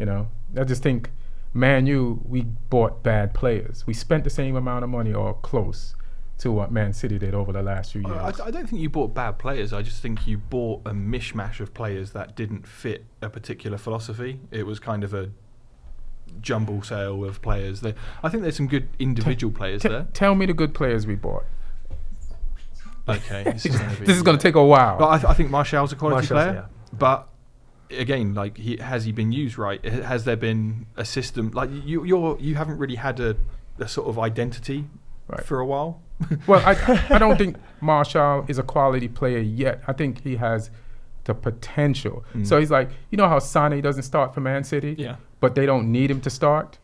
I just think Man U, we bought bad players. We spent the same amount of money or close to what Man City did over the last few years. I don't think you bought bad players. I just think you bought a mishmash of players that didn't fit a particular philosophy. It was kind of a jumble sale of players. I think there's some good individual players there. Tell me the good players we bought. Okay, this is going to take a while. But I think Martial's a quality player. Yeah. But again, like, has he been used right? Has there been a system? Like, you haven't really had a sort of identity for a while. Well, I don't think Martial is a quality player yet. I think he has the potential. So he's like, how Sané doesn't start for Man City, but they don't need him to start.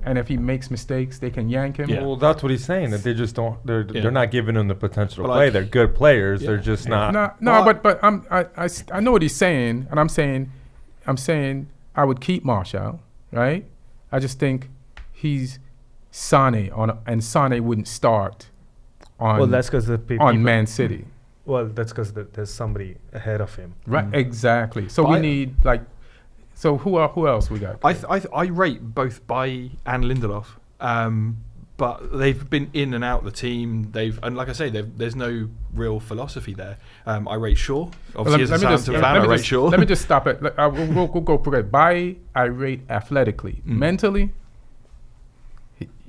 And if he makes mistakes, they can yank him. Yeah. Well, that's what he's saying, that they just don't. They're not giving him the potential to play. They're good players. They're just not. But I know what he's saying, and I'm saying I would keep Martial, right? I just think he's Sané and Sané wouldn't start on. Well, that's because on Man City. Well, that's because there's somebody ahead of him. Right. Exactly. So we need So who else we got? I rate both Bailly and Lindelof, but they've been in and out the team. And like I say, there's no real philosophy there. I rate Shaw. Obviously, as a Southampton fan, I rate Shaw. Let me just stop it. We'll go for it. Bailly, I rate athletically. Mentally,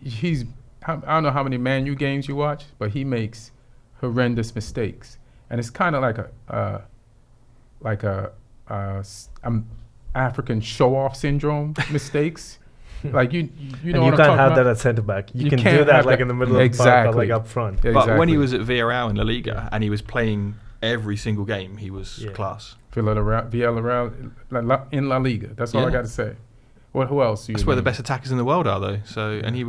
he's. I don't know how many Man U games you watch, but he makes horrendous mistakes, and it's kind of like a African show-off syndrome mistakes. Like you know, and you can't have that at centre back. You can do that in the middle of the park or up front. But when he was at Villarreal in La Liga and he was playing every single game, he was class. Villarreal in La Liga. That's all I got to say. Well, who else? That's where the best attackers in the world are, though. So, and he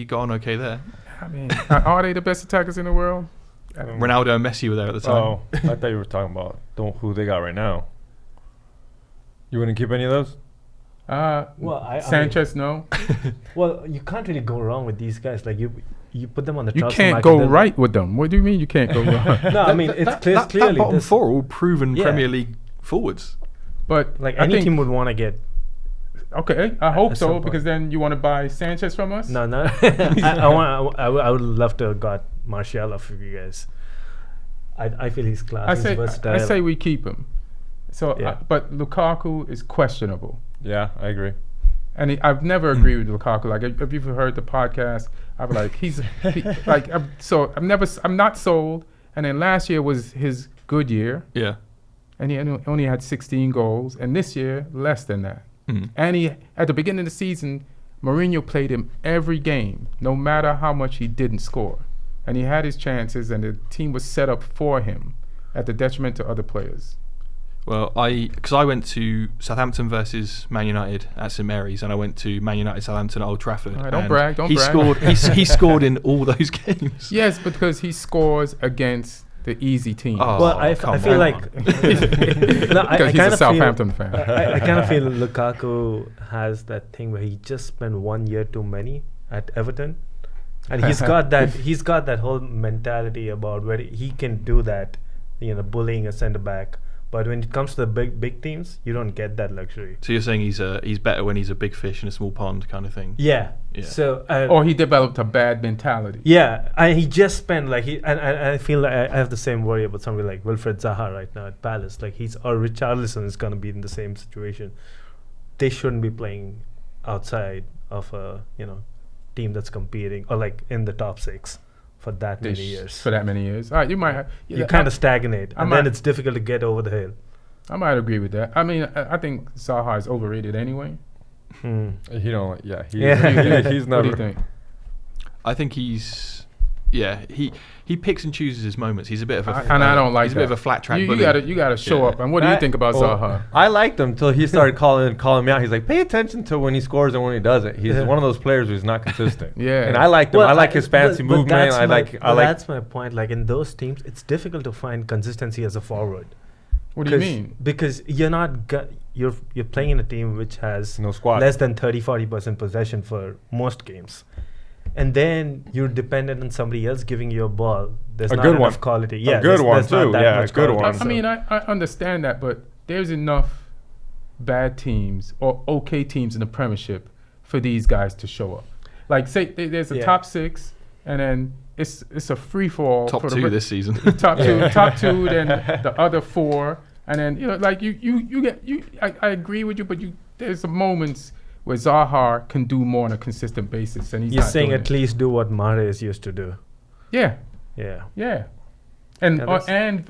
got on okay there. I mean, are they the best attackers in the world? Ronaldo and Messi were there at the time. Oh, I thought you were talking about who they got right now. You wouldn't keep any of those? Sanchez, no. Well, you can't really go wrong with these guys. Like you put them on the. You can't go right with them. What do you mean you can't go wrong? No, I mean it's clearly that bottom four are all proven Premier League forwards. But like any team would want to get. Okay, I hope so, because then you want to buy Sanchez from us? No. I would love to have got Martial off of you guys. I feel he's class. He's versatile. I say we keep him. So, but Lukaku is questionable. Yeah, I agree. And I've never agreed with Lukaku. Like, if you've heard the podcast, I'm like, I'm not sold. And then last year was his good year. Yeah. And he only had 16 goals. And this year, less than that. And at the beginning of the season, Mourinho played him every game, no matter how much he didn't score. And he had his chances, and the team was set up for him at the detriment to other players. Well, because I went to Southampton versus Man United at St Mary's, and I went to Man United Southampton at Old Trafford. Don't brag. He scored. He scored in all those games. Yes, because he scores against the easy team. Oh, well, I feel like because he's a Southampton fan. I kind of feel Lukaku has that thing where he just spent 1 year too many at Everton, and he's got that whole mentality about where he can do that, bullying a centre back. But when it comes to the big teams, you don't get that luxury. So you're saying he's better when he's a big fish in a small pond kind of thing? Yeah. So or he developed a bad mentality. Yeah, and he just spent and I feel like I have the same worry about somebody like Wilfred Zaha right now at Palace. Like or Richarlison is going to be in the same situation. They shouldn't be playing outside of a team that's competing or like in the top 6. For that many years. All right, you might have... You kind of stagnate, and then it's difficult to get over the hill. I might agree with that. I mean, I think Zaha is overrated anyway. He's not... What do you think? I think he's... Yeah, he picks and chooses his moments. He's a bit of a... And I don't like he's that. He's a bit of a flat track bully. You got to show up. And what do you think about Zaha? I liked him until he started calling me out. He's like, pay attention to when he scores and when he doesn't. He's one of those players who's not consistent. Yeah. And I liked him. I like his fancy movement. That's my point. Like in those teams, it's difficult to find consistency as a forward. What do you mean? Because you're not... You're playing in a team which has no squad. Less than 30-40% possession for most games. And then you're dependent on somebody else giving you a ball. There's not enough quality. Yeah, a good one too. Yeah, a good one. I mean, I understand that, but there's enough bad teams or okay teams in the Premiership for these guys to show up. Like, say there's a top 6, and then it's a free fall. Top 2 this season. top two, then the other 4, and then like I agree with you, but there's some moments where Zaha can do more on a consistent basis, and he's You're not saying doing at least do what Mahrez used to do. Yeah. And what's Vardy?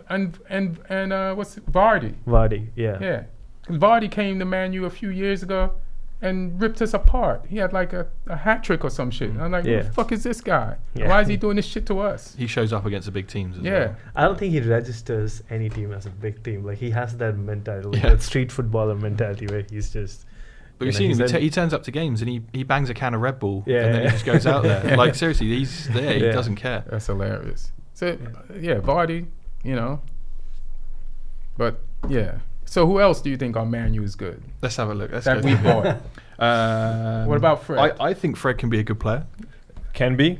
Vardy, yeah. Yeah. Vardy came to Man U a few years ago and ripped us apart. He had like a hat trick or some shit. I'm like, who the fuck is this guy? Yeah. Why is he doing this shit to us? He shows up against the big teams as well. I don't think he registers any team as a big team. Like, he has that mentality, that street footballer mentality where he's just... But we've seen him. He turns up to games and he bangs a can of Red Bull and then he just goes out there. Like, seriously, he's there. He doesn't care. That's hilarious. So, Vardy, But, So who else do you think on Man U is good? Let's have a look. That we bought. What about Fred? I think Fred can be a good player. Can be.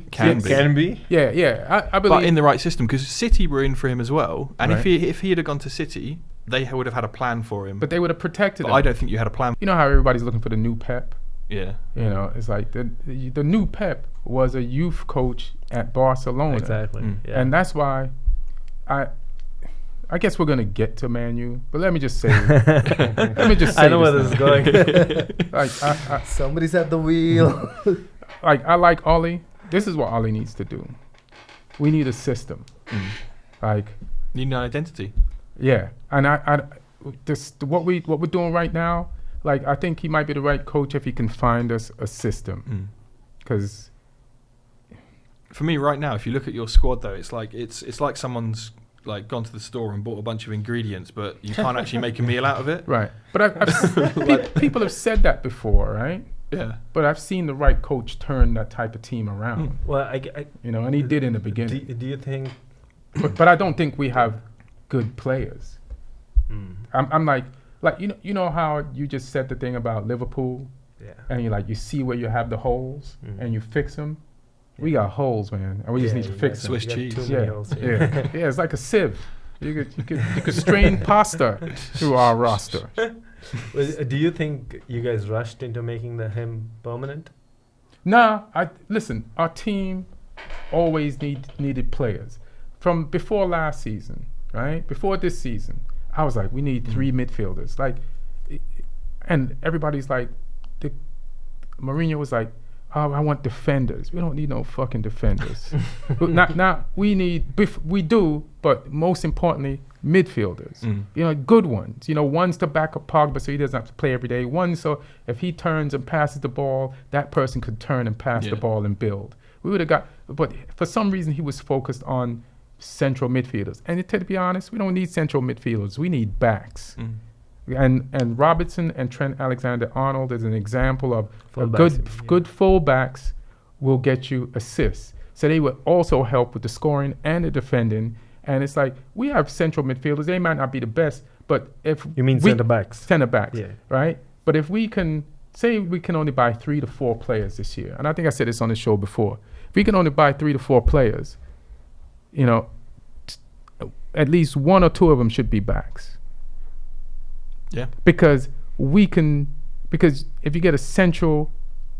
Yeah. I believe. But in the right system, because City were in for him as well. And if he had gone to City, they would have had a plan for him. But they would have protected him. I don't think you had a plan. You know how everybody's looking for the new Pep? Yeah. It's like the new Pep was a youth coach at Barcelona. Exactly. Yeah. And that's why I guess we're gonna get to Man U, but let me just say I know where this is going. Like somebody's at the wheel. Like, I like Ollie. This is what Ollie needs to do. We need a system. Like, need an identity. Yeah, and what we're doing right now. Like, I think he might be the right coach if he can find us a system. Because for me right now, if you look at your squad though, it's like someone's like gone to the store and bought a bunch of ingredients, but you can't actually make a meal out of it. Right. But people have said that before, right? Yeah. But I've seen the right coach turn that type of team around. Well, and he did in the beginning. Do you think? But I don't think we have good players. I'm like you know how you just said the thing about Liverpool, and you see where you have the holes and you fix them. We got holes, man, and we just need to fix them. Swiss cheese. Yeah, it's like a sieve. You could strain pasta through our roster. Well, do you think you guys rushed into making him permanent? Nah, listen. Our team always needed players from before last season, right? Before this season, I was like, we need 3 midfielders, and everybody's like, Mourinho was like, oh, I want defenders. We don't need no fucking defenders. We do, but most importantly, midfielders. Good ones. Ones to back up Pogba so he doesn't have to play every day. One so if he turns and passes the ball, that person could turn and pass the ball and build. We would have got, but for some reason he was focused on central midfielders. And to be honest, we don't need central midfielders. We need backs. And Robertson and Trent Alexander-Arnold is an example of good fullbacks will get you assists. So they would also help with the scoring and the defending. And it's like, we have central midfielders. They might not be the best, but if you mean centre backs, right? But if we can say we can only buy 3 to 4 players this year, and I think I said this on the show before, if we can only buy 3 to 4 players, at least 1 or 2 of them should be backs. Yeah. Because if you get a central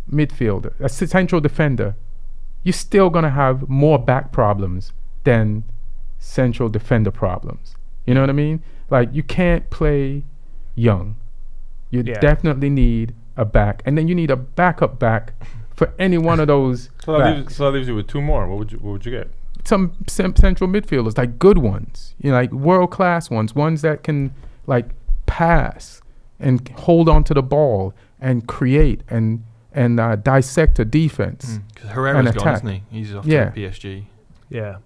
midfielder, a central defender, you're still going to have more back problems than central defender problems. You know what I mean? Like, you can't play young. You definitely need a back. And then you need a backup back for any one of those backs. So that leaves you with 2 more. What would you get? Some central midfielders, like good ones, like world-class ones that can, like, pass and hold on to the ball and create and dissect a defense. Because Herrera's gone, isn't he? He's off to PSG. Yeah.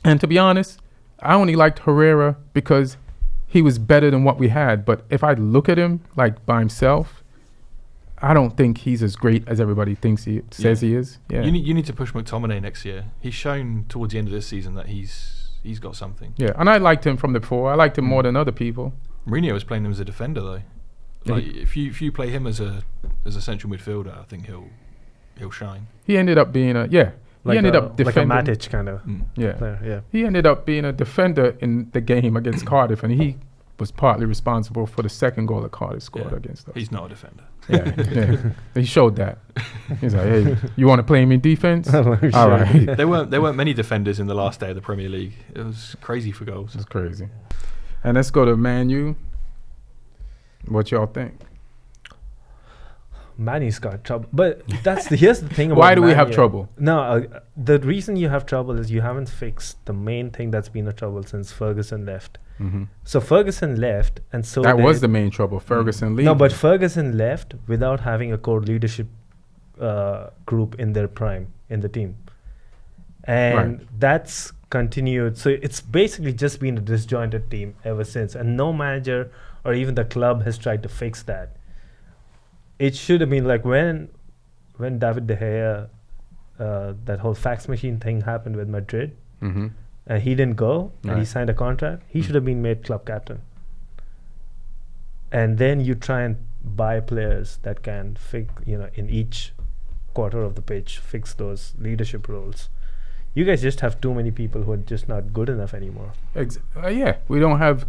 And to be honest, I only liked Herrera because he was better than what we had. But if I look at him like by himself, I don't think he's as great as everybody thinks he says he is. Yeah. You need to push McTominay next year. He's shown towards the end of this season that he's got something. Yeah, and I liked him from before. I liked him more than other people. Mourinho was playing him as a defender though. Like, if you play him as a central midfielder, I think he'll shine. He ended up being defending, like a Matic kind of player. Yeah. He ended up being a defender in the game against Cardiff, and he was partly responsible for the second goal that Cardiff scored against us. He's not a defender. Yeah. He showed that. He's like, hey, you want to play him in defense? All right. There weren't many defenders in the last day of the Premier League. It was crazy for goals. It's crazy. And let's go to Man U. What y'all think? Man U's got trouble, but here's the thing about why do we Man have U. trouble? No, the reason you have trouble is you haven't fixed the main thing that's been a trouble since Ferguson left. Mm-hmm. So Ferguson left, and so that was the main trouble. Ferguson leaving. No, but Ferguson left without having a core leadership group in their prime in the team, and that's continued. So it's basically just been a disjointed team ever since, and no manager or even the club has tried to fix that. It should have been like when David De Gea, that whole fax machine thing happened with Madrid, and he didn't go, and he signed a contract. He should have been made club captain. And then you try and buy players that can in each quarter of the pitch, fix those leadership roles. You guys just have too many people who are just not good enough anymore. Yeah, we don't have,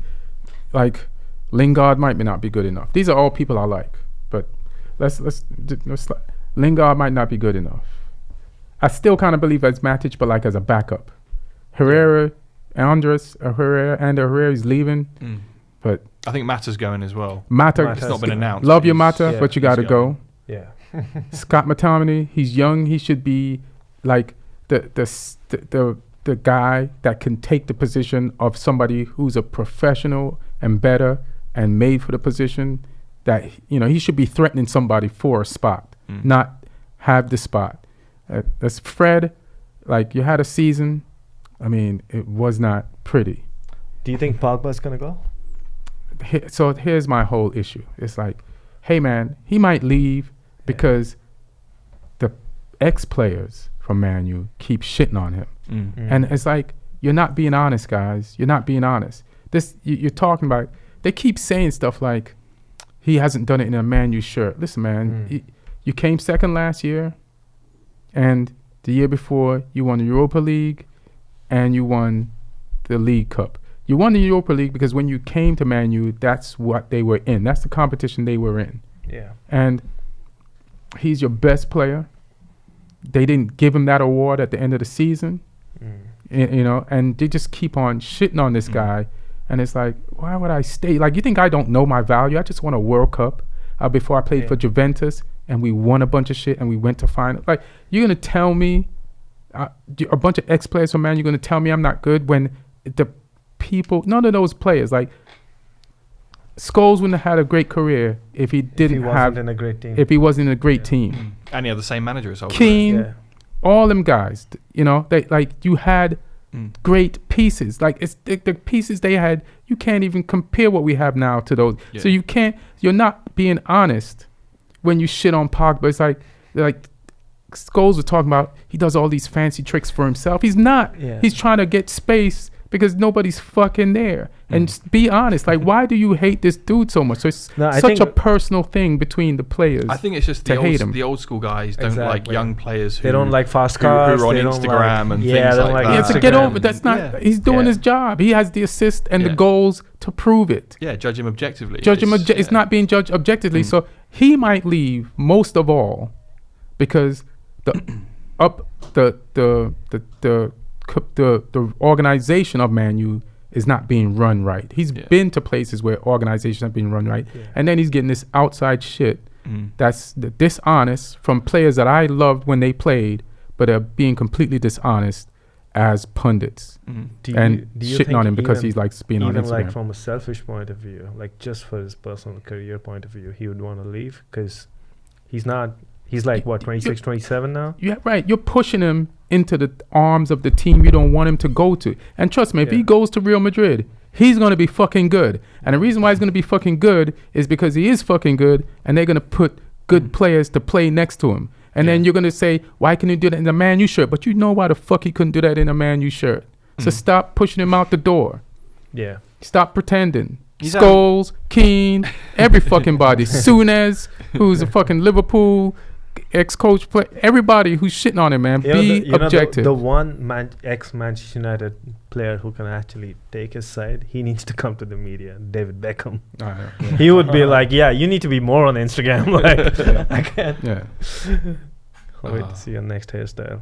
like, Lingard might not be good enough. These are all people I like, but let's Lingard might not be good enough. I still kind of believe as Matic, but like as a backup. Andres Herrera is leaving, but I think Mata's going as well. Mata, it's not been announced. Love your Mata, but you got to go. Yeah. Scott McTominay, he's young. He should be like the guy that can take the position of somebody who's a professional and better and made for the position. That he should be threatening somebody for a spot, not have the spot. That's Fred. Like, you had a season. I mean, it was not pretty. Do you think Pogba's gonna go? So here's my whole issue. It's like, hey man, he might leave because the ex-players from Man U keep shitting on him, and it's like, you're not being honest, guys. You're not being honest. You're talking about. They keep saying stuff like, he hasn't done it in a Man U shirt. Listen, man, you came second last year, and the year before you won the Europa League, and you won the League Cup. You won the Europa League because when you came to Man U, that's what they were in. That's the competition they were in. Yeah. And he's your best player. They didn't give him that award at the end of the season, and they just keep on shitting on this guy. And it's like, why would I stay? Like, you think I don't know my value? I just won a World Cup before I played for Juventus, and we won a bunch of shit, and we went to final. Like, you're going to tell me, a bunch of ex-players from Man, you're going to tell me I'm not good when the people, none of those players, like, Scholes wouldn't have had a great career if he wasn't in a great team. If he wasn't in a great team. And he had the same manager as Keane, all them guys, they, like, you had great pieces. Like, it's the pieces they had, you can't even compare what we have now to those. So you're not being honest when you shit on Pogba. It's like Scholes was talking about, he does all these fancy tricks for himself. He's not. He's trying to get space because nobody's fucking there. And just be honest, like, why do you hate this dude so much? So it's such a personal thing between the players. I think it's just the old school guys don't like young players who they don't like fast cars, who are on Instagram and things like that. Yeah, to get over, that's not, he's doing his job. He has the assist and the goals to prove it. Yeah, judge him objectively. It's not being judged objectively. So he might leave most of all because the organization of Man U is not being run right. He's been to places where organizations have been run right, and then he's getting this outside shit that's dishonest from players that I loved when they played, but are being completely dishonest as pundits do you shitting on him because he's like being on Instagram. Even like from a selfish point of view, like just for his personal career point of view, he would want to leave because he's not. He's like, 26, 27 now? Yeah, right. You're pushing him into the arms of the team you don't want him to go to. And trust me, if he goes to Real Madrid, he's going to be fucking good. And the reason why he's going to be fucking good is because he is fucking good, and they're going to put good players to play next to him. And then you're going to say, why can you do that in a Man U shirt? But you know why the fuck he couldn't do that in a Man U shirt. So stop pushing him out the door. Yeah. Stop pretending. Scholes, Keane, every fucking body. Souness, who's a fucking Liverpool. ex-coach, play everybody who's shitting on him, man. Be objective. The one ex-Manchester United player who can actually take his side, he needs to come to the media. David Beckham. He would be like, yeah, you need to be more on Instagram. Like, I can't. Yeah. Wait to see your next hairstyle.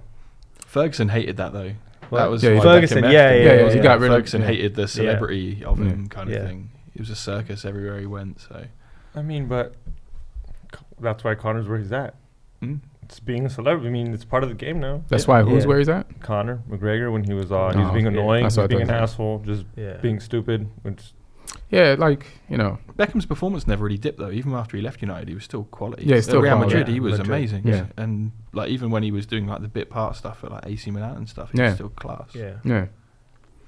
Ferguson hated that though. Well, that was yeah, why Ferguson. Beckham Yeah, left him. he got rid of. Ferguson hated the celebrity of him, kind of Yeah. thing. It was a circus everywhere he went. So I mean, but that's why Connor's where he's at. It's being a celebrity. I mean, it's part of the game now. That's why who's where he's at? Conor McGregor, when he was he was being annoying, he was being an asshole, just being stupid. Which like, you know. Beckham's performance never really dipped though. Even after he left United, he was still quality. Yeah, still Real quality. Madrid, he was amazing. Yeah. And like even when he was doing like the bit part stuff at like AC Milan and stuff, he was still class. Yeah,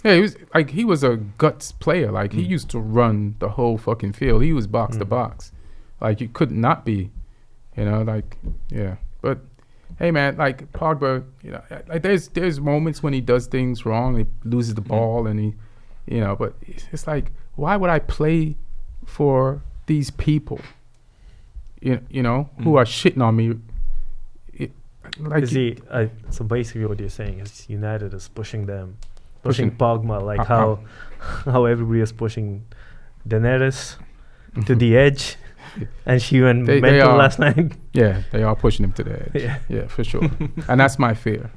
he was a guts player. Like he used to run the whole fucking field. He was box to box. Like you could not be, you know, like But hey man, like Pogba, you know, like there's moments when he does things wrong, he loses the ball and he, you know, but it's like, why would I play for these people? You know, who are shitting on me? So basically what you're saying is United is pushing Pogba, like how everybody is pushing Daenerys to the edge, and she went mental last night. Yeah, they are pushing him to the edge. Yeah, for sure. And that's my fear.